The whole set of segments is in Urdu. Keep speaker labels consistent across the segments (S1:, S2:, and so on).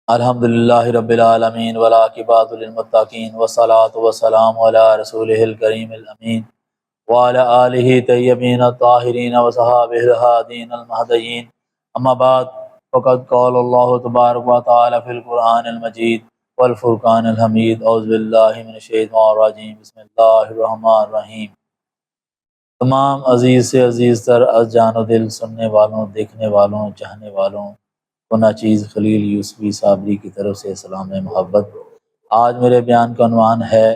S1: الحمدللہ رب العالمین والعاقبۃ للمتقین والصلاۃ والسلام علی رسولہ الکریم الامین وعلی آلہ طیبین الطاہرین وصحابہ الہادین المہدیین اما بعد فقد قال اللہ تبارک و تعالی فی القرآن المجید والفرقان الحمید اعوذ باللہ من الشیطان الرجیم بسم اللہ الرحمن الرحیم۔ تمام عزیز سے عزیز تر از جان و دل سننے والوں، دیکھنے والوں، چاہنے والوں کو ناچیز خلیل یوسفی صابری کی طرف سے سلام محبت۔ آج میرے بیان کا عنوان ہے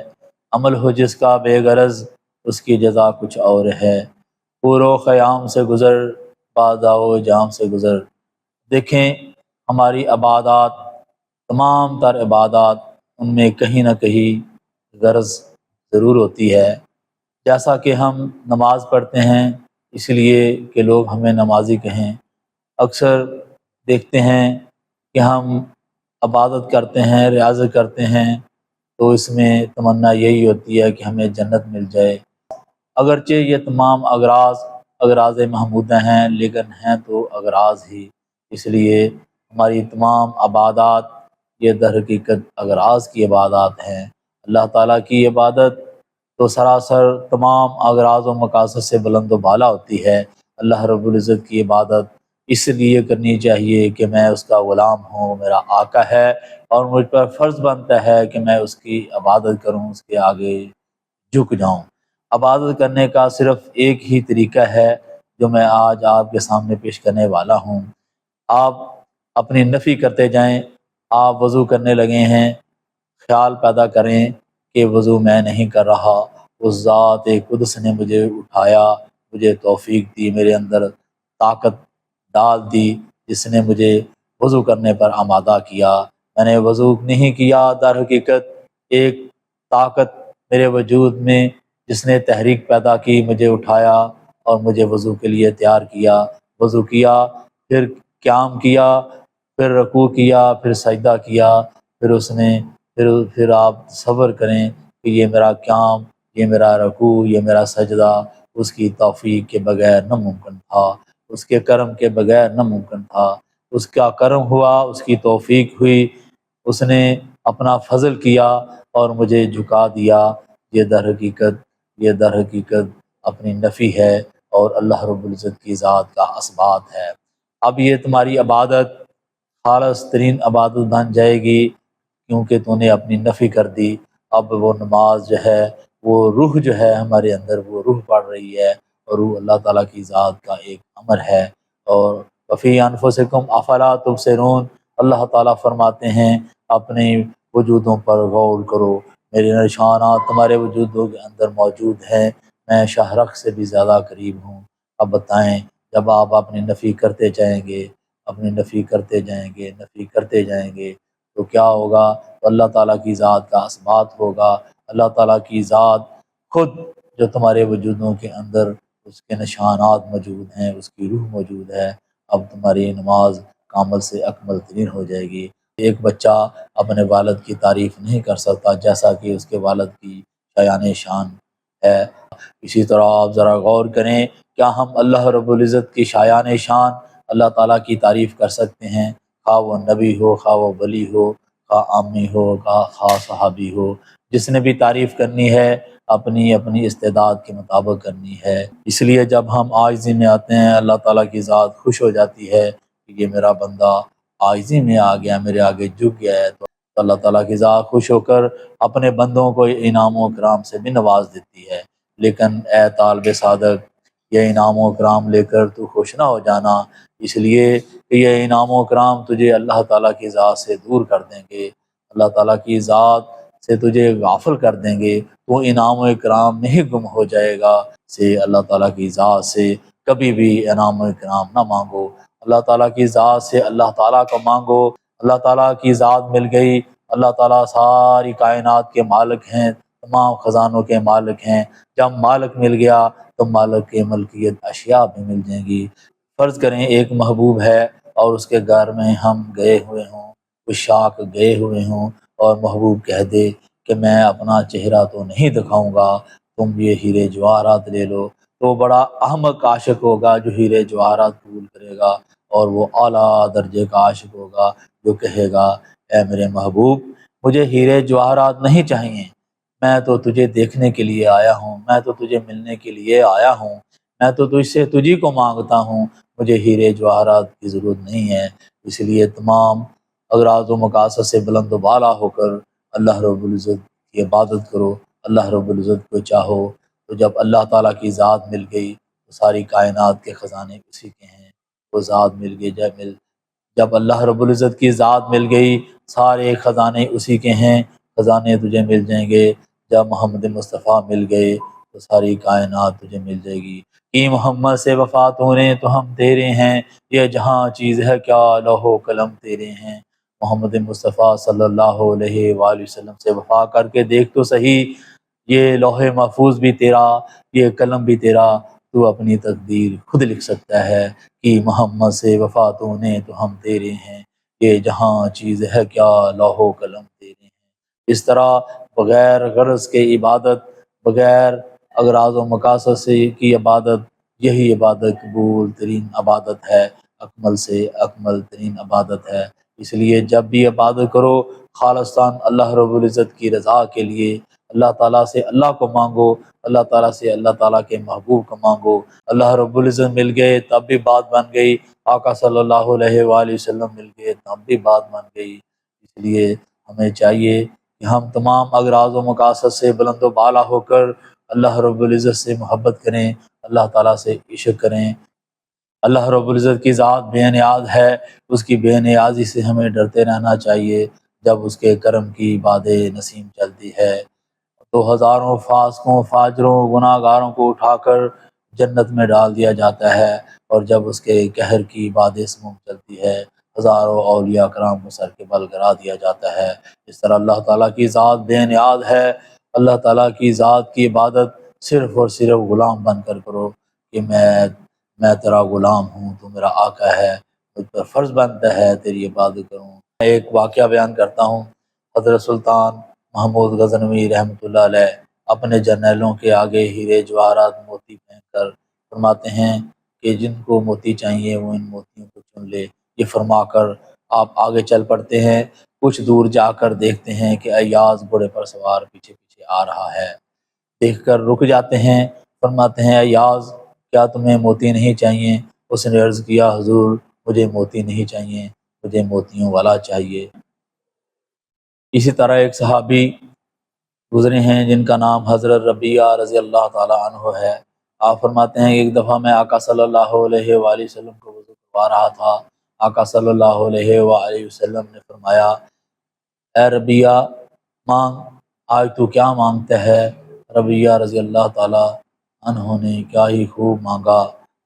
S1: عمل ہو جس کا بے غرض اس کی جزا کچھ اور ہے، پور و خیام سے گزر باداء و جام سے گزر۔ دیکھیں ہماری عبادات، تمام تر عبادات، ان میں کہیں نہ کہیں غرض ضرور ہوتی ہے۔ جیسا کہ ہم نماز پڑھتے ہیں اس لیے کہ لوگ ہمیں نمازی کہیں، اکثر دیکھتے ہیں کہ ہم عبادت کرتے ہیں، ریاضت کرتے ہیں تو اس میں تمنا یہی ہوتی ہے کہ ہمیں جنت مل جائے۔ اگرچہ یہ تمام اغراض محمودہ ہیں، لیکن ہیں تو اغراض ہی، اس لیے ہماری تمام عبادات یہ در حقیقت اغراض کی عبادات ہیں۔ اللہ تعالیٰ کی عبادت تو سراسر تمام اغراض و مقاصد سے بلند و بالا ہوتی ہے۔ اللہ رب العزت کی عبادت اس لیے کرنی چاہیے کہ میں اس کا غلام ہوں، میرا آقا ہے اور مجھ پر فرض بنتا ہے کہ میں اس کی عبادت کروں، اس کے آگے جھک جاؤں۔ عبادت کرنے کا صرف ایک ہی طریقہ ہے جو میں آج آپ کے سامنے پیش کرنے والا ہوں۔ آپ اپنی نفی کرتے جائیں، آپ وضو کرنے لگے ہیں، خیال پیدا کریں کہ وضو میں نہیں کر رہا، اس ذات قدس نے مجھے اٹھایا، مجھے توفیق دی، میرے اندر طاقت ڈال دی، جس نے مجھے وضو کرنے پر آمادہ کیا۔ میں نے وضو نہیں کیا، در حقیقت ایک طاقت میرے وجود میں جس نے تحریک پیدا کی، مجھے اٹھایا اور مجھے وضو کے لیے تیار کیا۔ وضو کیا، پھر قیام کیا، پھر رکوع کیا، پھر سجدہ کیا، پھر آپ صبر کریں کہ یہ میرا قیام، یہ میرا رکوع، یہ میرا سجدہ اس کی توفیق کے بغیر ناممکن تھا، اس کے کرم کے بغیر ناممکن تھا۔ اس کا کرم ہوا، اس کی توفیق ہوئی، اس نے اپنا فضل کیا اور مجھے جھکا دیا۔ یہ در حقیقت اپنی نفی ہے اور اللہ رب العزت کی ذات کا اثبات ہے۔ اب یہ تمہاری عبادت خالص ترین عبادت بن جائے گی کیونکہ تو نے اپنی نفی کر دی۔ اب وہ نماز جو ہے، وہ روح جو ہے ہمارے اندر، وہ روح پڑ رہی ہے اور روح اللہ تعالیٰ کی ذات کا ایک امر ہے۔ اور وفی انفسکم افلا تبصرون، اللہ تعالیٰ فرماتے ہیں اپنے وجودوں پر غور کرو، میرے نشانات تمہارے وجودوں کے اندر موجود ہیں، میں شاہرخ سے بھی زیادہ قریب ہوں۔ اب بتائیں جب آپ اپنی نفی کرتے جائیں گے، اپنی نفی کرتے جائیں گے تو کیا ہوگا؟ تو اللہ تعالیٰ کی ذات کا اثبات ہوگا۔ اللہ تعالیٰ کی ذات خود جو تمہارے وجودوں کے اندر اس کے نشانات موجود ہیں، اس کی روح موجود ہے، اب تمہاری نماز کامل سے اکمل ترین ہو جائے گی۔ ایک بچہ اپنے والد کی تعریف نہیں کر سکتا جیسا کہ اس کے والد کی شایان شان ہے۔ اسی طرح آپ ذرا غور کریں، کیا ہم اللہ رب العزت کی شایان شان اللہ تعالیٰ کی تعریف کر سکتے ہیں؟ خواہ وہ نبی ہو، خواہ وہ ولی ہو، خواہ عامی ہو، خواہ صحابی ہو، جس نے بھی تعریف کرنی ہے اپنی استعداد کے مطابق کرنی ہے۔ اس لیے جب ہم عاجزی میں آتے ہیں، اللہ تعالیٰ کی ذات خوش ہو جاتی ہے کہ یہ میرا بندہ عاجزی میں آ گیا، میرے آگے جھک گیا ہے، تو اللہ تعالیٰ کی ذات خوش ہو کر اپنے بندوں کو انعام و کرام سے بھی نواز دیتی ہے۔ لیکن اے طالب صادق، یہ انعام و کرام لے کر تو خوش نہ ہو جانا، اس لیے کہ یہ انعام و کرام تجھے اللہ تعالیٰ کی ذات سے دور کر دیں گے، اللہ تعالیٰ کی ذات سے تجھے غافل کر دیں گے، تو انعام و اکرام میں ہی گم ہو جائے گا۔ سے اللہ تعالیٰ کی ذات سے کبھی بھی انعام و اکرام نہ مانگو، اللہ تعالیٰ کی ذات سے اللہ تعالیٰ کو مانگو۔ اللہ تعالیٰ کی ذات مل گئی، اللہ تعالیٰ ساری کائنات کے مالک ہیں، تمام خزانوں کے مالک ہیں۔ جب مالک مل گیا تو مالک کی ملکیت اشیاء بھی مل جائیں گی۔ فرض کریں ایک محبوب ہے اور اس کے گھر میں ہم گئے ہوئے ہوں، عشاق گئے ہوئے ہوں اور محبوب کہہ دے کہ میں اپنا چہرہ تو نہیں دکھاؤں گا، تم یہ ہیرے جواہرات لے لو، تو بڑا احمق عاشق ہوگا جو ہیرے جواہرات قبول کرے گا، اور وہ اعلیٰ درجے کا عاشق ہوگا جو کہے گا اے میرے محبوب مجھے ہیرے جواہرات نہیں چاہیے، میں تو تجھے دیکھنے کے لیے آیا ہوں، میں تو تجھے ملنے کے لیے آیا ہوں، میں تو تجھ سے تجھی کو مانگتا ہوں، مجھے ہیرے جواہرات کی ضرورت نہیں ہے۔ اس لیے تمام اغراض و مقاصد سے بلند و بالا ہو کر اللہ رب العزت کی عبادت کرو، اللہ رب العزت کو چاہو۔ تو جب اللہ تعالیٰ کی ذات مل گئی تو ساری کائنات کے خزانے اسی کے ہیں، وہ ذات مل گئی جب اللہ رب العزت کی ذات مل گئی سارے خزانے اسی کے ہیں، خزانے تجھے مل جائیں گے۔ جب محمد مصطفیٰ مل گئے تو ساری کائنات تجھے مل جائے گی۔ کہ محمد سے وفات ہونے تو ہم تیرے ہیں، یہ جہاں چیز ہے کیا لوح و قلم تیرے ہیں۔ محمد مصطفیٰ صلی اللہ علیہ وآلہ وسلم سے وفا کر کے دیکھ تو صحیح، یہ لوح محفوظ بھی تیرا، یہ قلم بھی تیرا، تو اپنی تقدیر خود لکھ سکتا ہے کہ محمد سے وفات ہونے تو ہم تیرے ہیں، یہ جہاں چیز ہے کیا لوح و قلم تیرے ہیں۔ اس طرح بغیر غرض کے عبادت، بغیر اغراض و مقاصد سے کی عبادت، یہی عبادت قبول ترین عبادت ہے، اکمل سے اکمل ترین عبادت ہے۔ اس لیے جب بھی عبادت کرو خالصتاً اللہ رب العزت کی رضا کے لیے، اللہ تعالیٰ سے اللہ کو مانگو، اللہ تعالیٰ سے اللہ تعالیٰ کے محبوب کو مانگو۔ اللہ رب العزت مل گئے تب بھی بات بن گئی، آقا صلی اللہ علیہ وآلہ وسلم مل گئے تب بھی بات بن گئی۔ اس لیے ہمیں چاہیے کہ ہم تمام اغراض و مقاصد سے بلند و بالا ہو کر اللہ رب العزت سے محبت کریں، اللہ تعالیٰ سے عشق کریں۔ اللہ رب العزت کی ذات بے نیاز ہے، اس کی بے نیازی سے ہمیں ڈرتے رہنا چاہیے۔ جب اس کے کرم کی باد نسیم چلتی ہے تو ہزاروں فاسقوں، فاجروں، گناہ گاروں کو اٹھا کر جنت میں ڈال دیا جاتا ہے، اور جب اس کے قہر کی باد سموم چلتی ہے ہزاروں اولیاء کرام کو سر کے بل گرا دیا جاتا ہے۔ اس طرح اللہ تعالیٰ کی ذات بے نیاز ہے۔ اللہ تعالیٰ کی ذات کی عبادت صرف اور صرف غلام بن کر کرو کہ میں تیرا غلام ہوں، تو میرا آقا ہے، مجھ پر فرض بنتا ہے تیری عبادت کروں۔ میں ایک واقعہ بیان کرتا ہوں۔ حضرت سلطان محمود غزنوی رحمۃ اللہ علیہ اپنے جرنیلوں کے آگے ہیرے جواہرات موتی پھینک کر فرماتے ہیں کہ جن کو موتی چاہیے وہ ان موتیوں کو چن لے۔ یہ فرما کر آپ آگے چل پڑتے ہیں۔ کچھ دور جا کر دیکھتے ہیں کہ ایاز گھوڑے پر سوار پیچھے پیچھے آ رہا ہے۔ دیکھ کر رک جاتے ہیں، فرماتے ہیں ایاز کیا تمہیں موتی نہیں چاہیے؟ اس نے عرض کیا حضور مجھے موتی نہیں چاہیے، مجھے موتیوں والا چاہیے۔ اسی طرح ایک صحابی گزرے ہیں جن کا نام حضرت ربیعہ رضی اللہ تعالیٰ عنہ ہے۔ آپ فرماتے ہیں کہ ایک دفعہ میں آقا صلی اللہ علیہ وآلہ وسلم کو وضو کروا رہا تھا۔ آقا صلی اللہ علیہ وآلہ وسلم نے فرمایا اے ربیعہ مانگ، آج تو کیا مانگتا ہے؟ ربیعہ رضی اللہ تعالیٰ عنہ نے کیا ہی خوب مانگا۔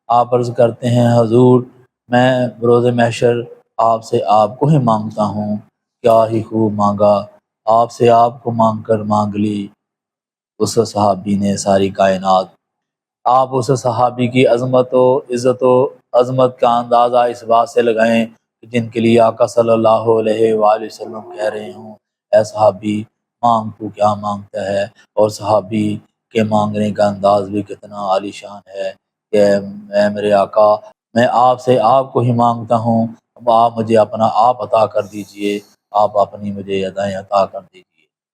S1: آپ عرض کرتے ہیں حضور میں بروز محشر آپ سے آپ کو ہی مانگتا ہوں، کیا ہی خوب مانگا، آپ سے آپ کو مانگ کر مانگ لی۔ اس صحابی نے ساری کائنات، آپ اس صحابی کی عظمت و عزت و عظمت کا اندازہ اس بات سے لگائیں کہ جن کے لیے آقا صلی اللہ علیہ وآلہ وسلم کہہ رہے ہوں اے صحابی مانگ تو کیا مانگتا ہے، اور صحابی کے مانگنے کا انداز بھی کتنا عالی شان ہے کہ اے میرے آقا میں آپ سے آپ کو ہی مانگتا ہوں، اب آپ مجھے اپنا آپ عطا کر دیجئے، آپ اپنی مجھے ادائیں عطا کر دیجئے۔